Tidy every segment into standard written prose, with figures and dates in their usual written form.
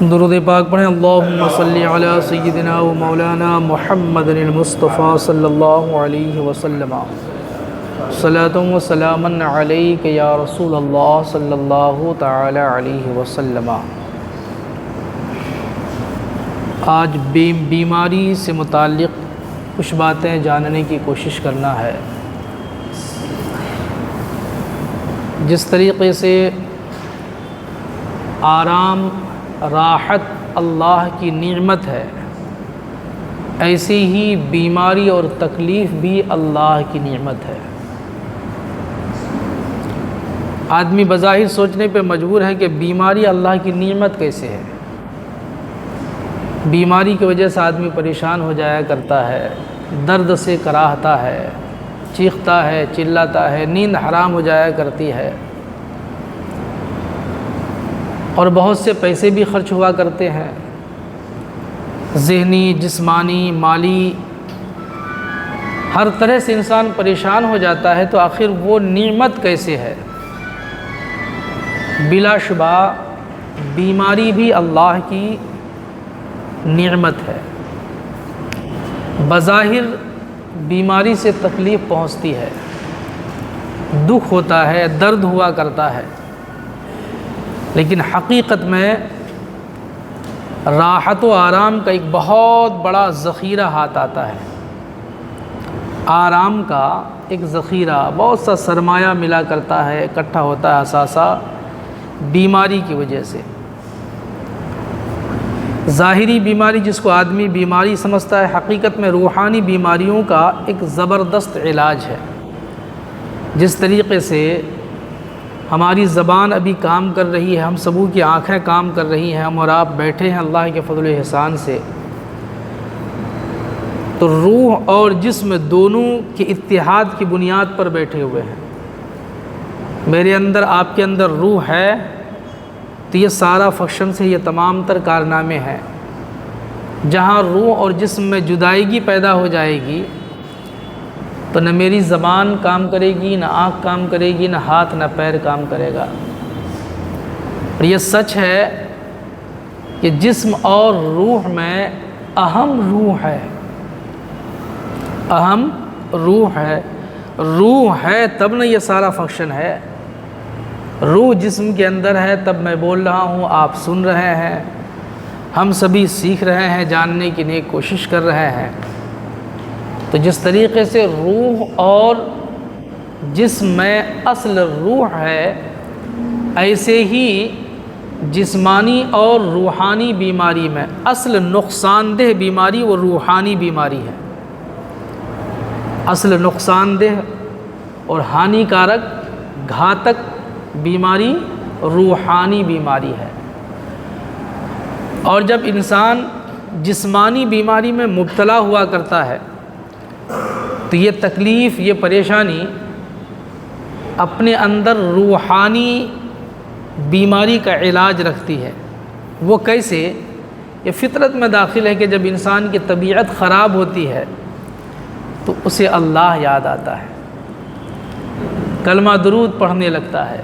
درود پاک پڑھیں۔ اللہم صلی علی سیدنا و مولانا محمد المصطفیٰ صلی اللہ علیہ وسلم، صلاۃ و سلاما علیک یا رسول اللہ صلی اللہ تعالی علیہ وسلم۔ آج بیماری سے متعلق کچھ باتیں جاننے کی کوشش کرنا ہے۔ جس طریقے سے آرام، راحت اللہ کی نعمت ہے، ایسے ہی بیماری اور تکلیف بھی اللہ کی نعمت ہے۔ آدمی بظاہر سوچنے پہ مجبور ہے کہ بیماری اللہ کی نعمت کیسے ہے۔ بیماری کی وجہ سے آدمی پریشان ہو جایا کرتا ہے، درد سے کراہتا ہے، چیختا ہے، چلاتا ہے، نیند حرام ہو جایا کرتی ہے، اور بہت سے پیسے بھی خرچ ہوا کرتے ہیں، ذہنی، جسمانی، مالی، ہر طرح سے انسان پریشان ہو جاتا ہے۔ تو آخر وہ نعمت کیسے ہے؟ بلا شبہ بیماری بھی اللہ کی نعمت ہے۔ بظاہر بیماری سے تکلیف پہنچتی ہے، دکھ ہوتا ہے، درد ہوا کرتا ہے، لیکن حقیقت میں راحت و آرام کا ایک بہت بڑا ذخیرہ ہاتھ آتا ہے۔ آرام کا ایک ذخیرہ، بہت سا سرمایہ ملا کرتا ہے، اکٹھا ہوتا ہے اثاثہ بیماری کی وجہ سے۔ ظاہری بیماری جس کو آدمی بیماری سمجھتا ہے، حقیقت میں روحانی بیماریوں کا ایک زبردست علاج ہے۔ جس طریقے سے ہماری زبان ابھی کام کر رہی ہے، ہم سبوں کی آنکھیں کام کر رہی ہیں، ہم اور آپ بیٹھے ہیں اللہ کے فضل و احسان سے، تو روح اور جسم دونوں کے اتحاد کی بنیاد پر بیٹھے ہوئے ہیں۔ میرے اندر، آپ کے اندر روح ہے تو یہ سارا فنکشن سے، یہ تمام تر کارنامے ہیں۔ جہاں روح اور جسم میں جدائیگی پیدا ہو جائے گی تو نہ میری زبان کام کرے گی، نہ آنکھ کام کرے گی، نہ ہاتھ نہ پیر کام کرے گا۔ اور یہ سچ ہے کہ جسم اور روح میں اہم روح ہے، اہم روح ہے۔ روح ہے تب نہ یہ سارا فنکشن ہے۔ روح جسم کے اندر ہے تب میں بول رہا ہوں، آپ سن رہے ہیں، ہم سبھی سیکھ رہے ہیں، جاننے کی نیک کوشش کر رہے ہیں۔ تو جس طریقے سے روح اور جسم میں اصل روح ہے، ایسے ہی جسمانی اور روحانی بیماری میں اصل نقصان دہ بیماری وہ روحانی بیماری ہے۔ اصل نقصان دہ اور ہانی کارک، گھاتک بیماری روحانی بیماری ہے۔ اور جب انسان جسمانی بیماری میں مبتلا ہوا کرتا ہے تو یہ تکلیف، یہ پریشانی اپنے اندر روحانی بیماری کا علاج رکھتی ہے۔ وہ کیسے؟ یہ فطرت میں داخل ہے کہ جب انسان کی طبیعت خراب ہوتی ہے تو اسے اللہ یاد آتا ہے، کلمہ درود پڑھنے لگتا ہے۔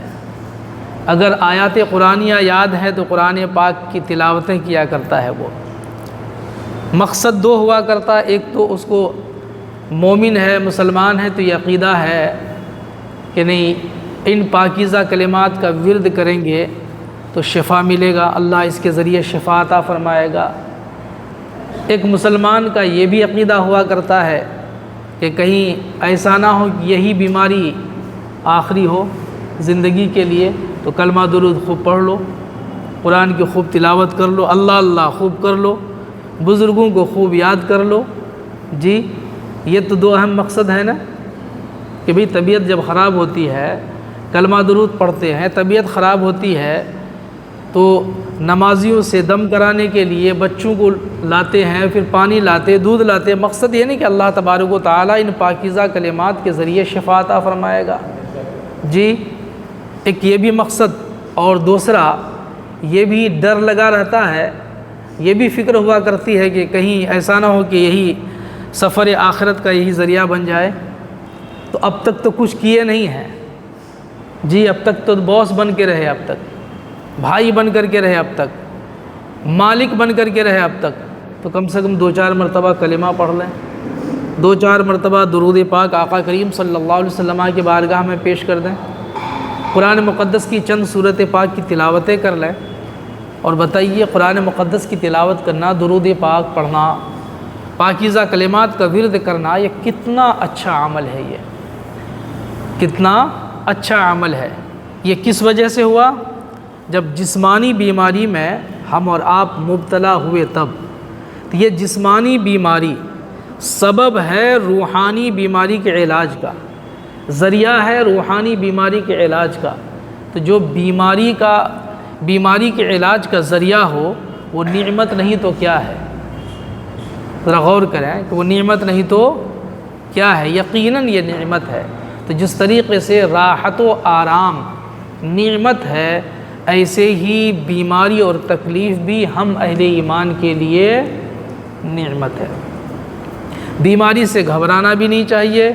اگر آیات قرآنیہ یاد ہے تو قرآن پاک کی تلاوتیں کیا کرتا ہے۔ وہ مقصد دو ہوا کرتا ہے، ایک تو اس کو مومن ہے، مسلمان ہے تو یہ عقیدہ ہے کہ نہیں، ان پاکیزہ کلمات کا ورد کریں گے تو شفا ملے گا، اللہ اس کے ذریعے شفا عطا فرمائے گا۔ ایک مسلمان کا یہ بھی عقیدہ ہوا کرتا ہے کہ کہیں ایسا نہ ہو کہ یہی بیماری آخری ہو زندگی کے لیے، تو کلمہ درود خوب پڑھ لو، قرآن کی خوب تلاوت کر لو، اللہ اللہ خوب کر لو، بزرگوں کو خوب یاد کر لو۔ جی، یہ تو دو اہم مقصد ہے نا، کہ بھئی طبیعت جب خراب ہوتی ہے، کلمہ درود پڑھتے ہیں، طبیعت خراب ہوتی ہے تو نمازیوں سے دم کرانے کے لیے بچوں کو لاتے ہیں، پھر پانی لاتے، دودھ لاتے۔ مقصد یہ نہیں کہ اللہ تبارک و تعالیٰ ان پاکیزہ کلمات کے ذریعے شفا عطا فرمائے گا۔ جی، ایک یہ بھی مقصد، اور دوسرا یہ بھی ڈر لگا رہتا ہے، یہ بھی فکر ہوا کرتی ہے کہ کہیں ایسا نہ ہو کہ یہی سفر آخرت کا یہی ذریعہ بن جائے۔ تو اب تک تو کچھ کیے نہیں ہیں جی، اب تک تو باس بن کے رہے، اب تک بھائی بن کر کے رہے، اب تک مالک بن کر کے رہے اب تک، تو کم سے کم 2-4 مرتبہ کلمہ پڑھ لیں، 2-4 مرتبہ درود پاک آقا کریم صلی اللہ علیہ وسلم کی بارگاہ میں پیش کر دیں، قرآن مقدس کی چند سورت پاک کی تلاوتیں کر لیں۔ اور بتائیے قرآن مقدس کی تلاوت کرنا، درود پاک پڑھنا، پاکیزہ کلمات کا ورد کرنا، یہ کتنا اچھا عمل ہے، یہ کتنا اچھا عمل ہے۔ یہ کس وجہ سے ہوا؟ جب جسمانی بیماری میں ہم اور آپ مبتلا ہوئے تب۔ تو یہ جسمانی بیماری سبب ہے روحانی بیماری کے علاج کا، ذریعہ ہے روحانی بیماری کے علاج کا۔ تو جو بیماری کے علاج کا ذریعہ ہو وہ نعمت نہیں تو کیا ہے؟ ذرا غور کریں کہ وہ نعمت نہیں تو کیا ہے؟ یقیناً یہ نعمت ہے۔ تو جس طریقے سے راحت و آرام نعمت ہے، ایسے ہی بیماری اور تکلیف بھی ہم اہل ایمان کے لیے نعمت ہے۔ بیماری سے گھبرانا بھی نہیں چاہیے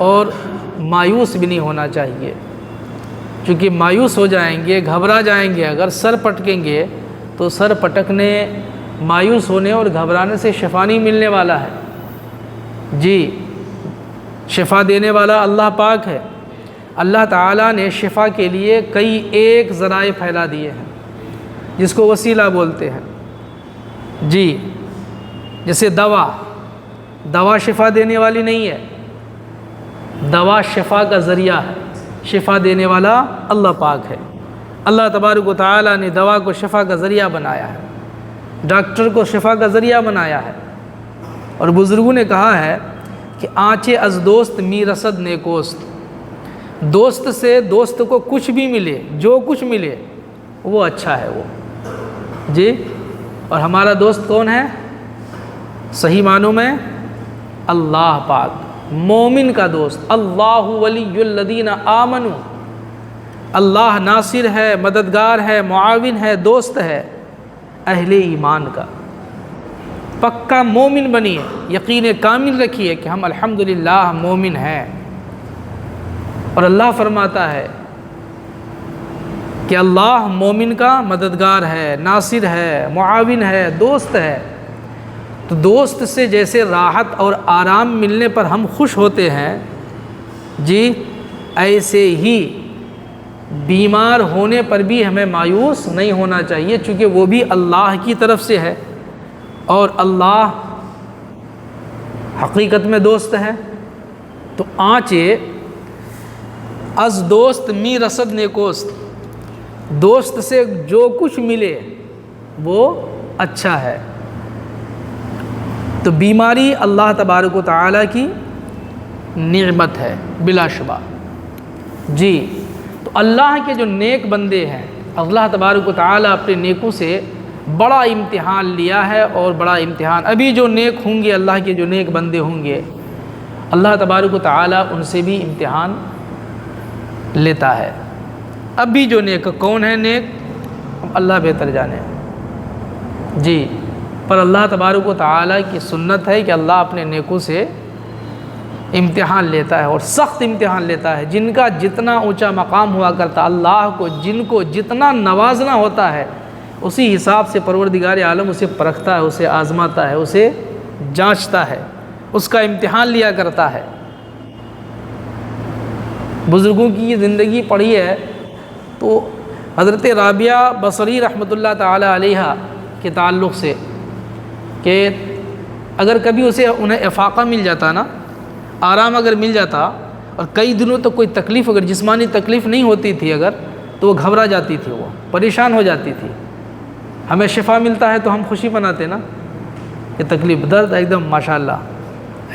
اور مایوس بھی نہیں ہونا چاہیے، چونکہ مایوس ہو جائیں گے، گھبرا جائیں گے، اگر سر پٹکیں گے تو سر پٹکنے، مایوس ہونے اور گھبرانے سے شفا نہیں ملنے والا ہے۔ جی، شفا دینے والا اللہ پاک ہے۔ اللہ تعالیٰ نے شفا کے لیے کئی ایک ذرائع پھیلا دیے ہیں جس کو وسیلہ بولتے ہیں۔ جی، جیسے دوا شفا دینے والی نہیں ہے، دوا شفا کا ذریعہ ہے، شفا دینے والا اللہ پاک ہے۔ اللہ تبارک و تعالیٰ نے دوا کو شفا کا ذریعہ بنایا ہے، ڈاکٹر کو شفا کا ذریعہ بنایا ہے۔ اور بزرگوں نے کہا ہے کہ آنچے از دوست می رسد نیکوست، دوست سے دوست کو کچھ بھی ملے، جو کچھ ملے وہ اچھا ہے وہ۔ جی، اور ہمارا دوست کون ہے؟ صحیح معنوں میں اللہ پاک، مومن کا دوست۔ اللہ ولی الذین آمنوا، اللہ ناصر ہے، مددگار ہے، معاون ہے، دوست ہے اہل ایمان کا۔ پکا مومن بنیے، یقین کامل رکھیے کہ ہم الحمدللہ مومن ہیں۔ اور اللہ فرماتا ہے کہ اللہ مومن کا مددگار ہے، ناصر ہے، معاون ہے، دوست ہے۔ تو دوست سے جیسے راحت اور آرام ملنے پر ہم خوش ہوتے ہیں، جی ایسے ہی بیمار ہونے پر بھی ہمیں مایوس نہیں ہونا چاہیے، چونکہ وہ بھی اللہ کی طرف سے ہے اور اللہ حقیقت میں دوست ہے۔ تو آنچے از دوست می رسد نیکوست، دوست سے جو کچھ ملے وہ اچھا ہے۔ تو بیماری اللہ تبارک و تعالیٰ کی نعمت ہے بلا شبہ۔ جی، تو اللہ کے جو نیک بندے ہیں، اللہ تبارک و تعالیٰ اپنے نیکوں سے بڑا امتحان لیا ہے، اور بڑا امتحان ابھی جو نیک ہوں گے، اللہ کے جو نیک بندے ہوں گے، اللہ تبارک و تعالیٰ ان سے بھی امتحان لیتا ہے۔ اب بھی جو نیک، کون ہے نیک؟ اللہ بہتر جانے۔ جی، پر اللہ تبارک و تعالیٰ کی سنت ہے کہ اللہ اپنے نیکوں سے امتحان لیتا ہے، اور سخت امتحان لیتا ہے۔ جن کا جتنا اونچا مقام ہوا کرتا، اللہ کو جن کو جتنا نوازنا ہوتا ہے، اسی حساب سے پروردگار عالم اسے پرکھتا ہے، اسے آزماتا ہے، اسے جانچتا ہے، اس کا امتحان لیا کرتا ہے۔ بزرگوں کی زندگی پڑھی ہے تو حضرت رابعہ بصری رحمۃ اللہ تعالی علیہ کے تعلق سے، کہ اگر کبھی انہیں افاقہ مل جاتا نا، آرام اگر مل جاتا، اور کئی دنوں تک کوئی تکلیف، اگر جسمانی تکلیف نہیں ہوتی تھی اگر، تو وہ گھبرا جاتی تھی، وہ پریشان ہو جاتی تھی۔ ہمیں شفا ملتا ہے تو ہم خوشی مناتے نا، یہ تکلیف درد ایک دم ماشاءاللہ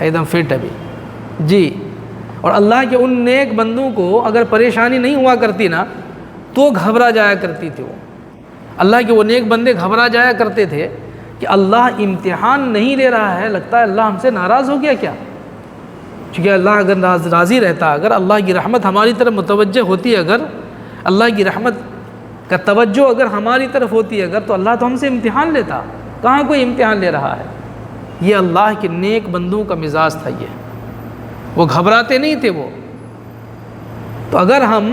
ایک دم فٹ ابھی۔ جی، اور اللہ کے ان نیک بندوں کو اگر پریشانی نہیں ہوا کرتی نا تو گھبرا جایا کرتی تھی وہ۔ اللہ کے وہ نیک بندے گھبرا جایا کرتے تھے کہ اللہ امتحان نہیں لے رہا ہے، لگتا ہے اللہ ہم سے ناراض ہو گیا کیا؟ چونکہ اللہ اگر راضی رہتا، اگر اللہ کی رحمت ہماری طرف متوجہ ہوتی، اگر اللہ کی رحمت کا توجہ اگر ہماری طرف ہوتی اگر، تو اللہ تو ہم سے امتحان لیتا۔ کہاں کوئی امتحان لے رہا ہے؟ یہ اللہ کے نیک بندوں کا مزاج تھا، وہ گھبراتے نہیں تھے وہ۔ تو اگر ہم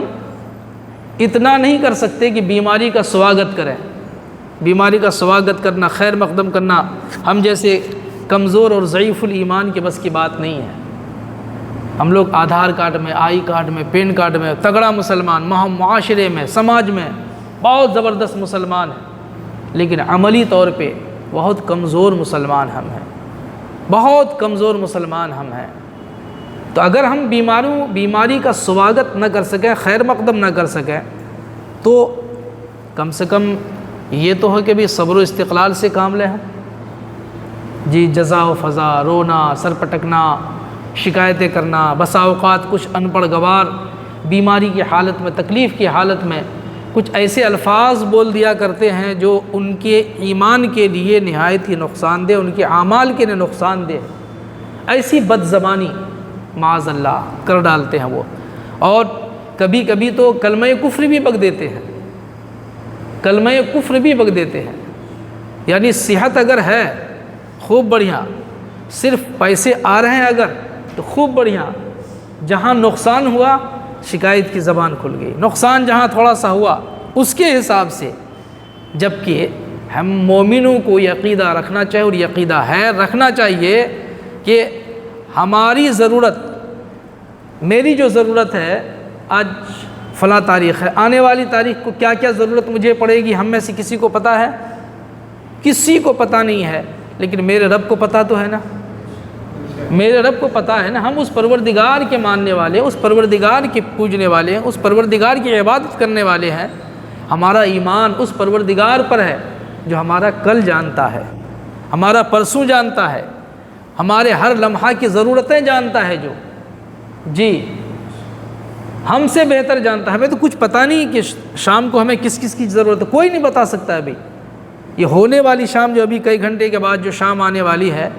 اتنا نہیں کر سکتے کہ بیماری کا سواگت کریں، بیماری کا سواگت کرنا، خیر مقدم کرنا ہم جیسے کمزور اور ضعیف الایمان کے بس کی بات نہیں ہے۔ ہم لوگ آدھار کارڈ میں، آئی کارڈ میں، پین کارڈ میں تگڑا مسلمان، معاشرے میں، سماج میں بہت زبردست مسلمان ہیں، لیکن عملی طور پہ بہت کمزور مسلمان ہم ہیں، بہت کمزور مسلمان ہم ہیں۔ تو اگر ہم بیماری کا سواگت نہ کر سکیں، خیر مقدم نہ کر سکیں، تو کم سے کم یہ تو ہے کہ بھی صبر و استقلال سے کام لیں ہم۔ جی جزا و فضا، رونا، سر پٹکنا، شکایتیں کرنا، بسا اوقات کچھ ان پڑھ گوار بیماری کی حالت میں، تکلیف کی حالت میں کچھ ایسے الفاظ بول دیا کرتے ہیں جو ان کے ایمان کے لیے نہایت ہی نقصان دہ، ان کے اعمال کے لیے نقصان دہ، ایسی بد زبانی معاذ اللہ کر ڈالتے ہیں وہ، اور کبھی کبھی تو کلمہ کفر بھی بک دیتے ہیں، کلمہ کفر بھی بک دیتے ہیں۔ یعنی صحت اگر ہے خوب بڑھیا، صرف پیسے آ رہے ہیں اگر تو خوب بڑھیا، جہاں نقصان ہوا شکایت کی زبان کھل گئی، نقصان جہاں تھوڑا سا ہوا اس کے حساب سے، جبکہ ہم مومنوں کو یہ عقیدہ رکھنا چاہیے، اور یہ عقیدہ ہے رکھنا چاہیے کہ ہماری ضرورت، میری جو ضرورت ہے آج فلاں تاریخ ہے، آنے والی تاریخ کو کیا کیا ضرورت مجھے پڑے گی ہم میں سے کسی کو پتہ ہے؟ کسی کو پتہ نہیں ہے، لیکن میرے رب کو پتہ تو ہے نا، میرے رب کو پتہ ہے نا۔ ہم اس پروردگار کے ماننے والے، اس پروردگار کے پوجنے والے ہیں، اس پروردگار کی عبادت کرنے والے ہیں۔ ہمارا ایمان اس پروردگار پر ہے جو ہمارا کل جانتا ہے، ہمارا پرسوں جانتا ہے، ہمارے ہر لمحہ کی ضرورتیں جانتا ہے، جو جی ہم سے بہتر جانتا ہے۔ ہمیں تو کچھ پتہ نہیں کہ شام کو ہمیں کس کس کی ضرورت ہے، کوئی نہیں بتا سکتا ابھی۔ یہ ہونے والی شام جو ابھی کئی گھنٹے کے بعد جو شام آنے والی ہے،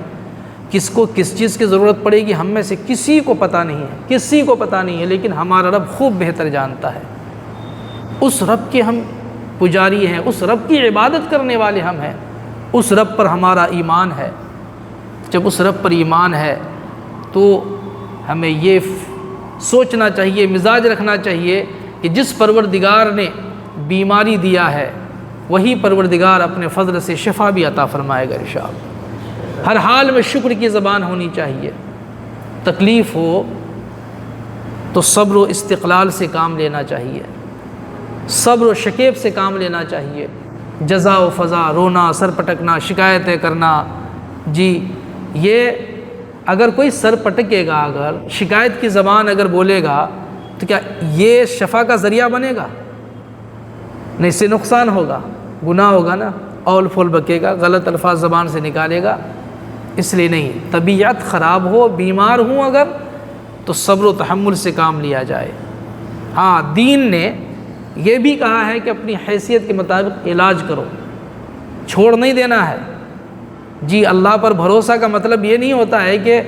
کس کو کس چیز کی ضرورت پڑے گی ہم میں سے کسی کو پتہ نہیں ہے، کسی کو پتہ نہیں ہے، لیکن ہمارا رب خوب بہتر جانتا ہے۔ اس رب کے ہم پجاری ہیں، اس رب کی عبادت کرنے والے ہم ہیں، اس رب پر ہمارا ایمان ہے۔ جب اس رب پر ایمان ہے تو ہمیں یہ سوچنا چاہیے، مزاج رکھنا چاہیے کہ جس پروردگار نے بیماری دیا ہے وہی پروردگار اپنے فضل سے شفا بھی عطا فرمائے گا انشاءاللہ۔ ہر حال میں شکر کی زبان ہونی چاہیے، تکلیف ہو تو صبر و استقلال سے کام لینا چاہیے، صبر و شکیب سے کام لینا چاہیے، جزا و فضا، رونا، سر پٹکنا، شکایتیں کرنا، جی یہ اگر کوئی سر پٹکے گا، اگر شکایت کی زبان اگر بولے گا تو کیا یہ شفا کا ذریعہ بنے گا؟ نہیں، اس سے نقصان ہوگا، گناہ ہوگا نا، اول فول بکے گا، غلط الفاظ زبان سے نکالے گا۔ اس لیے نہیں، طبیعت خراب ہو، بیمار ہوں اگر تو صبر و تحمل سے کام لیا جائے۔ ہاں، دین نے یہ بھی کہا ہے کہ اپنی حیثیت کے مطابق علاج کرو، چھوڑ نہیں دینا ہے۔ جی اللہ پر بھروسہ کا مطلب یہ نہیں ہوتا ہے کہ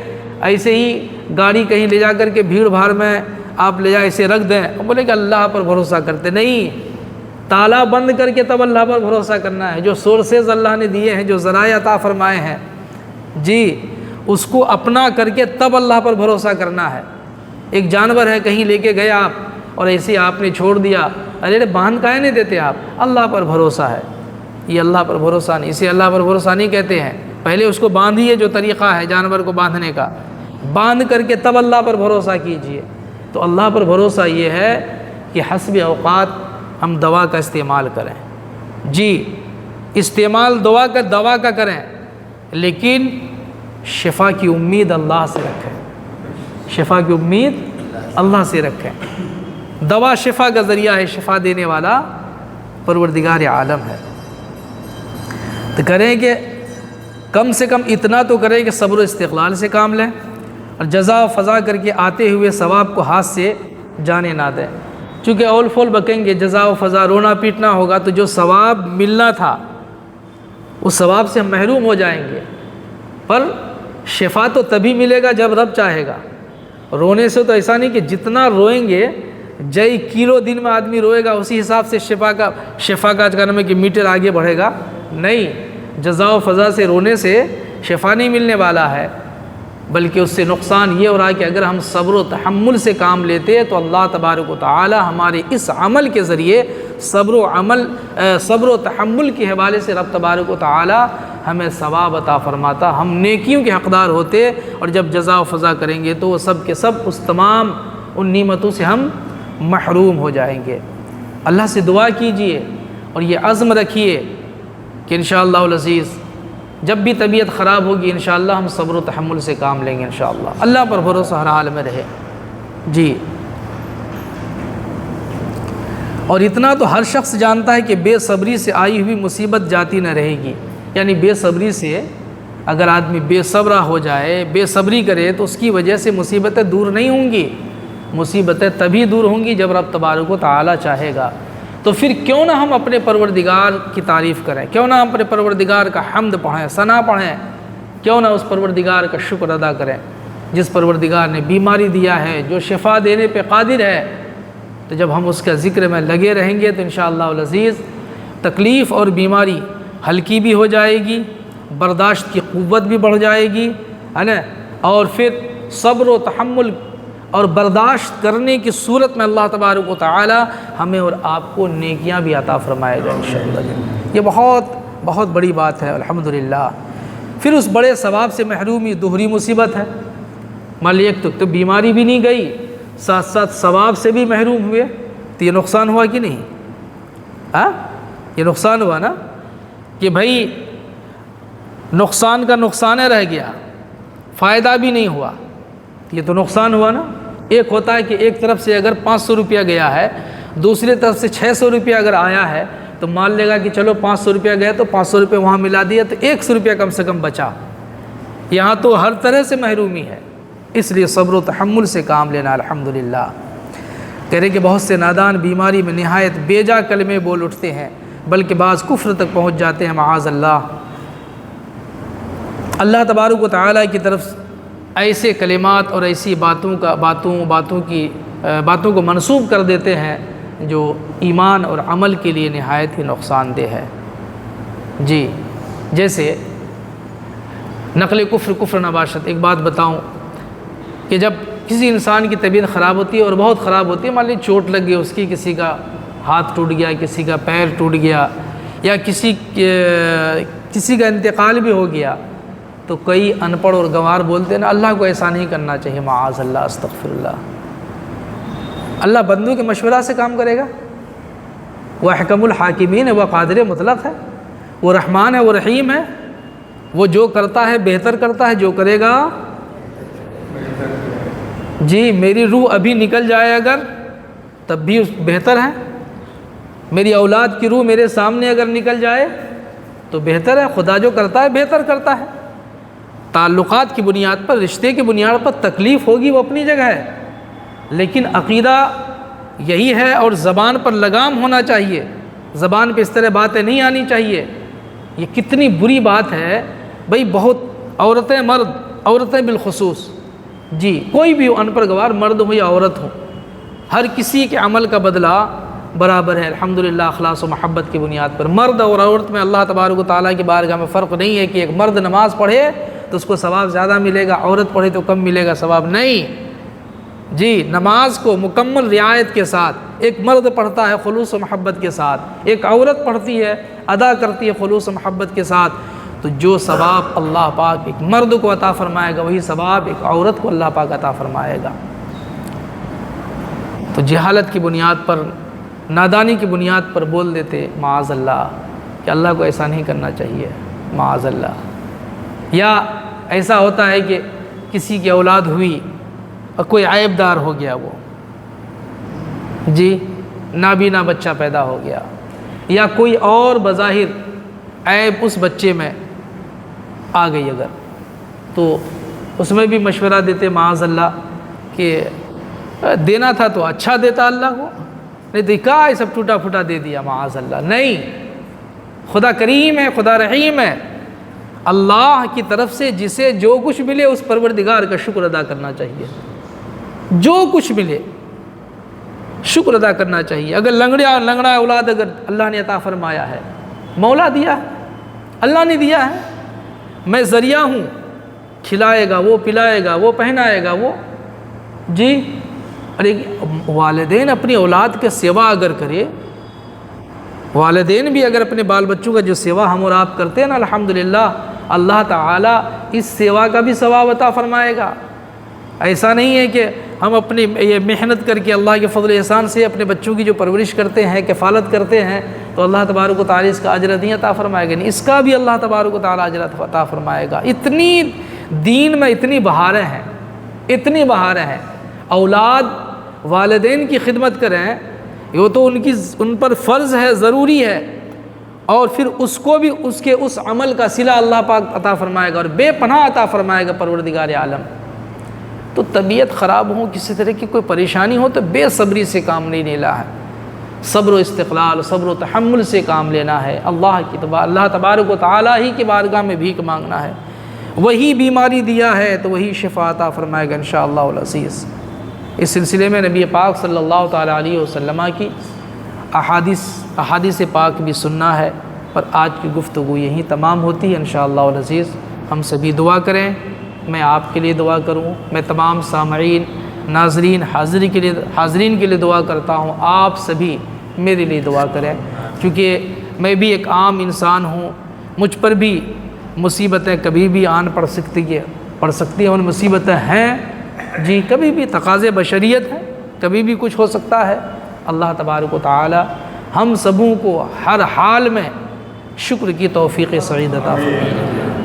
ایسے ہی گاڑی کہیں لے جا کر کے بھیڑ بھاڑ میں آپ لے جا ایسے رکھ دیں اور بولے کہ اللہ پر بھروسہ کرتے، نہیں، تالا بند کر کے تب اللہ پر بھروسہ کرنا ہے۔ جو سورسز اللہ نے دیے ہیں، جو ذرائع عطا فرمائے ہیں، جی اس کو اپنا کر کے تب اللہ پر بھروسہ کرنا ہے۔ ایک جانور ہے، کہیں لے کے گئے آپ اور ایسے آپ نے چھوڑ دیا، ارے باندھ کائے نہیں دیتے آپ؟ اللہ پر بھروسہ ہے، یہ اللہ پر بھروسہ نہیں، اسے اللہ پر بھروسہ نہیں کہتے ہیں۔ پہلے اس کو باندھیے، جو طریقہ ہے جانور کو باندھنے کا، باندھ کر کے تب اللہ پر بھروسہ کیجئے۔ تو اللہ پر بھروسہ یہ ہے کہ حسب اوقات ہم دوا کا استعمال کریں، جی استعمال دوا کا کریں، لیکن شفا کی امید اللہ سے رکھیں، شفا کی امید اللہ سے رکھیں۔ دوا شفا کا ذریعہ ہے، شفا دینے والا پروردگار عالم ہے۔ تو کریں کہ کم سے کم اتنا تو کریں کہ صبر و استقلال سے کام لیں، اور جزا و فضا کر کے آتے ہوئے ثواب کو ہاتھ سے جانے نہ دیں۔ چونکہ اول فول بکیں گے، جزا و فضا، رونا پیٹنا ہوگا تو جو ثواب ملنا تھا اس ثواب سے ہم محروم ہو جائیں گے۔ پر شفا تو تبھی ملے گا جب رب چاہے گا۔ رونے سے تو ایسا نہیں کہ جتنا روئیں گے، جئی کلو دن میں آدمی روئے گا اسی حساب سے شفا کا کرنے میں کہ میٹر آگے بڑھے گا، نہیں۔ جزا و فضا سے، رونے سے شفا نہیں ملنے والا ہے، بلکہ اس سے نقصان یہ ہو رہا ہے کہ اگر ہم صبر و تحمل سے کام لیتے تو اللہ تبارک و تعالی ہمارے اس عمل کے ذریعے صبر و عمل صبر و تحمل کے حوالے سے رب تبارک و تعالی ہمیں ثواب عطا فرماتا، ہم نیکیوں کے حقدار ہوتے، اور جب جزا و فضا کریں گے تو وہ سب کے سب اس تمام ان نعمتوں سے ہم محروم ہو جائیں گے۔ اللہ سے دعا کیجئے اور یہ عزم رکھیے کہ انشاءاللہ العزیز جب بھی طبیعت خراب ہوگی انشاءاللہ ہم صبر و تحمل سے کام لیں گے انشاءاللہ۔ اللہ پر بھروسہ ہر حال میں رہے جی۔ اور اتنا تو ہر شخص جانتا ہے کہ بے صبری سے آئی ہوئی مصیبت جاتی نہ رہے گی، یعنی بے صبری سے اگر آدمی بے صبرہ ہو جائے، بے صبری کرے تو اس کی وجہ سے مصیبتیں دور نہیں ہوں گی، مصیبتیں تبھی دور ہوں گی جب رب تبارک و تعالی چاہے گا۔ تو پھر کیوں نہ ہم اپنے پروردگار کی تعریف کریں، کیوں نہ ہم اپنے پروردگار کا حمد پڑھیں، ثنا پڑھیں، کیوں نہ اس پروردگار کا شکر ادا کریں جس پروردگار نے بیماری دیا ہے، جو شفا دینے پہ قادر ہے۔ تو جب ہم اس کا ذکر میں لگے رہیں گے تو انشاءاللہ العزیز تکلیف اور بیماری ہلکی بھی ہو جائے گی، برداشت کی قوت بھی بڑھ جائے گی، ہے نا، اور پھر صبر و تحمل اور برداشت کرنے کی صورت میں اللہ تبارک و تعالی ہمیں اور آپ کو نیکیاں بھی عطا فرمائے گا انشاءاللہ۔ یہ بہت بہت بڑی بات ہے الحمدللہ۔ پھر اس بڑے ثواب سے محرومی دوہری مصیبت ہے، مان لیے ایک تو بیماری بھی نہیں گئی، ساتھ ساتھ ثواب سے بھی محروم ہوئے، تو یہ نقصان ہوا کہ نہیں؟ ہاں یہ نقصان ہوا نا، کہ بھائی نقصان کا نقصان رہ گیا، فائدہ بھی نہیں ہوا، یہ تو نقصان ہوا نا۔ ایک ہوتا ہے کہ ایک طرف سے اگر 500 روپیہ گیا ہے، دوسری طرف سے 600 روپیہ اگر آیا ہے تو مان لے گا کہ چلو 500 روپیہ گیا تو 500 روپیہ وہاں ملا دیا تو 100 روپیہ کم سے کم بچا۔ یہاں تو ہر طرح سے محرومی ہے، اس لیے صبر و تحمل سے کام لینا الحمدللہ۔ کہہ رہے کہ بہت سے نادان بیماری میں نہایت بیجا کلمے بول اٹھتے ہیں، بلکہ بعض کفر تک پہنچ جاتے ہیں معاذ اللہ۔ اللہ تبارک و تعالیٰ کی طرف ایسے کلمات اور ایسی باتوں کو منسوب کر دیتے ہیں جو ایمان اور عمل کے لیے نہایت ہی نقصان دہ ہے جی۔ جیسے نقل کفر نباشت، ایک بات بتاؤں کہ جب کسی انسان کی طبیعت خراب ہوتی ہے اور بہت خراب ہوتی ہے، مان لی چوٹ لگ گئی اس کی، کسی کا ہاتھ ٹوٹ گیا، کسی کا پیر ٹوٹ گیا، یا کسی کا انتقال بھی ہو گیا، تو کئی ان پڑھ اور گنوار بولتے ہیں نا اللہ کو ایسا نہیں کرنا چاہیے، معاذ اللہ، استغفر اللہ۔ اللہ بندوں کے مشورہ سے کام کرے گا، وہ احکم الحاکمین ہے، وہ قادر مطلق ہے، وہ رحمان ہے، وہ رحیم ہے، وہ جو کرتا ہے بہتر کرتا ہے، جو کرے گا جی۔ میری روح ابھی نکل جائے اگر تب بھی بہتر ہے، میری اولاد کی روح میرے سامنے اگر نکل جائے تو بہتر ہے، خدا جو کرتا ہے بہتر کرتا ہے۔ تعلقات کی بنیاد پر، رشتے کی بنیاد پر تکلیف ہوگی، وہ اپنی جگہ ہے، لیکن عقیدہ یہی ہے اور زبان پر لگام ہونا چاہیے، زبان پہ اس طرح باتیں نہیں آنی چاہیے۔ یہ کتنی بری بات ہے بھئی، بہت عورتیں بالخصوص جی، کوئی بھی ان پر گوار مرد ہو یا عورت ہو، ہر کسی کے عمل کا بدلہ برابر ہے الحمدللہ، اخلاص و محبت کی بنیاد پر۔ مرد اور عورت میں اللہ تبارک و تعالیٰ کی بارگاہ میں فرق نہیں ہے کہ ایک مرد نماز پڑھے تو اس کو ثواب زیادہ ملے گا، عورت پڑھے تو کم ملے گا ثواب، نہیں جی۔ نماز کو مکمل رعایت کے ساتھ ایک مرد پڑھتا ہے خلوص و محبت کے ساتھ، ایک عورت پڑھتی ہے ادا کرتی ہے خلوص و محبت کے ساتھ، تو جو ثواب اللہ پاک ایک مرد کو عطا فرمائے گا وہی ثواب ایک عورت کو اللہ پاک عطا فرمائے گا۔ تو جہالت کی بنیاد پر، نادانی کی بنیاد پر بول دیتے معاذ اللہ کہ اللہ کو ایسا نہیں کرنا چاہیے، معاذ اللہ۔ یا ایسا ہوتا ہے کہ کسی کی اولاد ہوئی اور کوئی عیب دار ہو گیا، وہ جی نابینا بچہ پیدا ہو گیا، یا کوئی اور بظاہر عیب اس بچے میں آ گئی اگر، تو اس میں بھی مشورہ دیتے معاذ اللہ کہ دینا تھا تو اچھا دیتا اللہ کو، نہیں تو کہا یہ سب ٹوٹا پھوٹا دے دیا، معاذ اللہ۔ نہیں، خدا کریم ہے، خدا رحیم ہے، اللہ کی طرف سے جسے جو کچھ ملے اس پروردگار کا شکر ادا کرنا چاہیے، جو کچھ ملے شکر ادا کرنا چاہیے۔ اگر لنگڑا اولاد اگر اللہ نے عطا فرمایا ہے، مولا دیا ہے، اللہ نے دیا ہے، میں ذریعہ ہوں، کھلائے گا وہ، پلائے گا وہ، پہنائے گا وہ جی۔ ارے والدین اپنی اولاد کے سوا اگر کرے والدین بھی اگر اپنے بال بچوں کا جو سیوا ہم اور آپ کرتے ہیں نا، الحمدللہ اللہ تعالیٰ اس سیوا کا بھی ثواب عطا فرمائے گا۔ ایسا نہیں ہے کہ ہم اپنی یہ محنت کر کے اللہ کے فضل و احسان سے اپنے بچوں کی جو پرورش کرتے ہیں، کفالت کرتے ہیں، تو اللہ تبارک و تعالیٰ اس کا اجر نہیں عطا فرمائے گا، نہیں، اس کا بھی اللہ تبارک و تعالیٰ اجر عطا فرمائے گا۔ اتنی دین میں اتنی بہاریں ہیں، اتنی بہاریں ہیں۔ اولاد والدین کی خدمت کریں، یہ تو ان پر فرض ہے، ضروری ہے، اور پھر اس کو بھی اس عمل کا صلہ اللہ پاک عطا فرمائے گا اور بے پناہ عطا فرمائے گا پروردگار عالم۔ تو طبیعت خراب ہو، کسی طرح کی کوئی پریشانی ہو، تو بے صبری سے کام نہیں لینا ہے، صبر و استقلال، صبر و تحمل سے کام لینا ہے، اللہ تبارک و تعالیٰ ہی کی بارگاہ میں بھیک مانگنا ہے۔ وہی بیماری دیا ہے تو وہی شفا عطا فرمائے گا انشاءاللہ العزیز۔ اس سلسلے میں نبی پاک صلی اللہ تعالیٰ علیہ وسلم کی احادیث پاک بھی سننا ہے، اور آج کی گفتگو یہیں تمام ہوتی ہے انشاءاللہ العزیز۔ ہم سبھی دعا کریں، میں آپ کے لیے دعا کروں، میں تمام سامعین، ناظرین، حاضرین کے لیے دعا کرتا ہوں، آپ سبھی میرے لیے دعا کریں، کیونکہ میں بھی ایک عام انسان ہوں، مجھ پر بھی مصیبتیں کبھی بھی آن پڑ سکتی ہیں، ان مصیبتیں ہیں جی، کبھی بھی تقاضے بشریت ہے، کبھی بھی کچھ ہو سکتا ہے۔ اللہ تبارک و تعالی ہم سبوں کو ہر حال میں شکر کی توفیق سعید عطا فرمائے۔